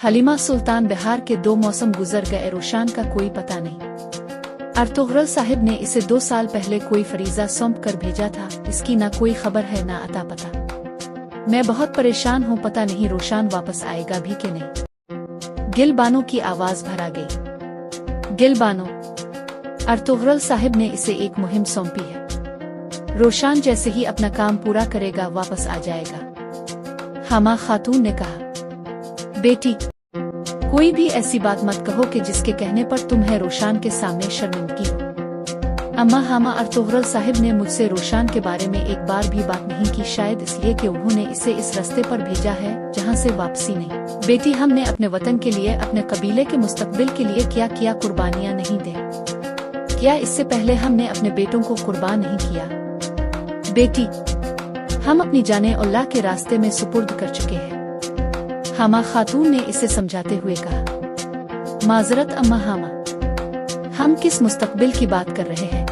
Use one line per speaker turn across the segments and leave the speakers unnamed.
हलीमा सुल्तान बिहार के 2 मौसम गुजर गए, रोशान का कोई पता नहीं। अर्तुगरुल साहिब ने इसे 2 साल पहले कोई फरीजा सौंप कर भेजा था, इसकी ना कोई खबर है ना अता पता। मैं बहुत परेशान हूँ, पता नहीं रोशान वापस आएगा भी कि नहीं। गिल बानो की आवाज भरा गई। गिल बानो, अर्तुगरुल साहिब ने इसे एक मुहिम सौंपी है। रोशान जैसे ही अपना काम पूरा करेगा वापस आ जाएगा। हामा खातून ने कहा, बेटी कोई भी ऐसी बात मत कहो कि जिसके कहने पर तुम्हें रोशान के सामने शर्मिंदगी हो। अम्मा हामा, अर्तुगरुल साहिब ने मुझसे रोशान के बारे में एक बार भी बात नहीं की, शायद इसलिए कि उन्होंने इसे इस रास्ते पर भेजा है जहां से वापसी नहीं। बेटी, हमने अपने वतन के लिए, अपने कबीले के मुस्तकबिल के लिए क्या किया, कुर्बानियां नहीं दे क्या इससे पहले हमने अपने बेटों को कुर्बान नहीं किया? बेटी, हम अपनी जाने अल्लाह के रास्ते में सुपुर्द कर चुके हैं। हामा खातून ने इसे समझाते हुए कहा, माजरत अम्मा हामा, हम किस मुस्तकबिल की बात कर रहे हैं?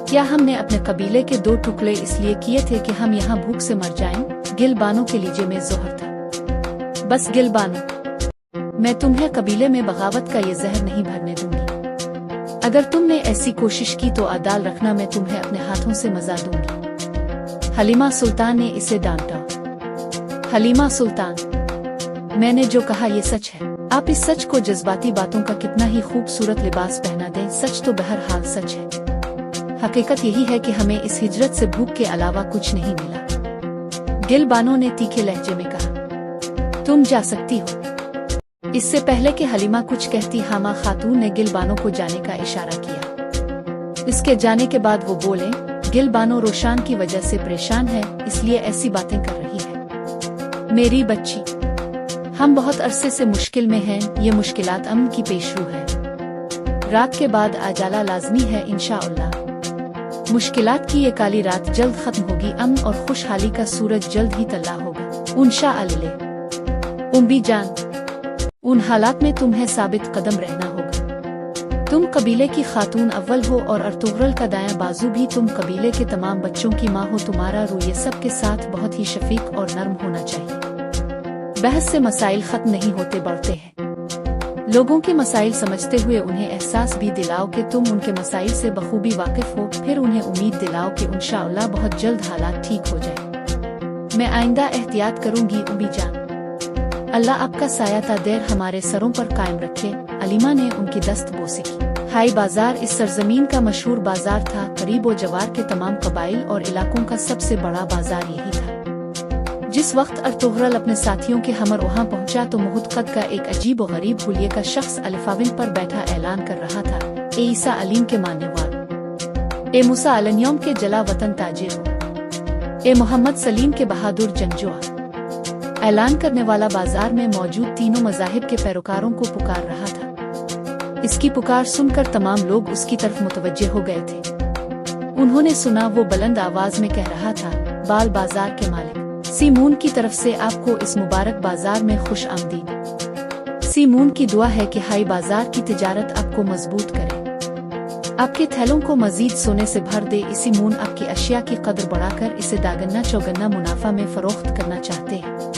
क्या हमने अपने कबीले के 2 टुकड़े इसलिए किए थे कि हम यहाँ भूख से मर जाएं? गिल बानो के लीजे में जोहर था। बस गिल बानो, मैं तुम्हें कबीले में बगावत का ये जहर नहीं भरने दूंगी। अगर तुमने ऐसी कोशिश की तो आदाल रखना, मैं तुम्हें अपने हाथों से मजा दूंगी। हलीमा सुल्तान ने इसे डांटा। हलीमा सुल्तान, मैंने जो कहा ये सच है। आप इस सच को जज्बाती बातों का कितना ही खूबसूरत लिबास पहना दें, सच तो बहरहाल सच है। हकीकत यही है कि हमें इस हिजरत से भूख के अलावा कुछ नहीं मिला। गिल बानो ने तीखे लहजे में कहा, तुम जा सकती हो। इससे पहले कि हलीमा कुछ कहती, हामा खातून ने गिल बानो को जाने का इशारा किया। इसके जाने के बाद वो बोले, गिल बानो रोशान की वजह से परेशान है, इसलिए ऐसी बातें कर रही है। मेरी बच्ची, हम बहुत अरसे से मुश्किल में हैं, ये मुश्किलात अमन की पेशरू है। रात के बाद आजाला लाजमी है इंशाअल्लाह। मुश्किलात की ये काली रात जल्द खत्म होगी, अमन और खुशहाली का सूरज जल्द ही तल्ला होगा इंशाअल्लाह। उम्मी जान, उन हालात में तुम्हें साबित कदम रहना होगा। तुम कबीले की खातून अव्वल हो और अर्तुगरुल का दायां बाजू भी। तुम कबीले के तमाम बच्चों की माँ हो। तुम्हारा रूह सब के साथ बहुत ही शफीक और नर्म होना चाहिए। बहस से मसाइल खत्म नहीं होते, बढ़ते हैं। लोगों के मसाइल समझते हुए उन्हें एहसास भी दिलाओ कि तुम उनके मसाइल से बखूबी वाकिफ हो। फिर उन्हें उम्मीद दिलाओ कि इंशाअल्लाह बहुत जल्द हालात ठीक हो जाए। मैं आइंदा एहतियात करूंगी उम्मी जान। अल्लाह आपका साया ता देर हमारे सरों पर कायम रखे। अलीमा ने उनकी दस्त बोसी की। हाई बाजार इस सरजमीन का मशहूर बाजार था। करीब व जवार के तमाम कबाइल और इलाकों का सबसे बड़ा बाजार यही था। जिस वक्त अर्तुगरुल अपने साथियों के हमर वहां पहुंचा तो मुहत कद का एक अजीब और गरीब हुलिये का शख्स अलिफाविन पर बैठा ऐलान कर रहा था, ए ईसा अलीम के मानने वाले, ए मूसा अलन्यौम के जला वतन ताजिर हो, ए मोहम्मद सलीम के बहादुर जंगजुआ। ऐलान करने वाला बाजार में मौजूद तीनों मज़ाहिब के पैरोकारों को पुकार रहा था। इसकी पुकार सुनकर तमाम लोग उसकी तरफ मुतवज्जे हो गए थे। उन्होंने सुना वो बुलंद आवाज में कह रहा था, बाल बाजार के मालिक, सीमून की तरफ से आपको इस मुबारक बाजार में खुश आमदीद। सीमून की दुआ है कि हाई बाजार की तिजारत आपको मजबूत करे, आपके थैलों को मजीद सोने से भर दे। इसी मून आपकी अशिया की कदर बढ़ाकर इसे दागन्ना चौगन्ना मुनाफा में फरोख्त करना चाहते हैं।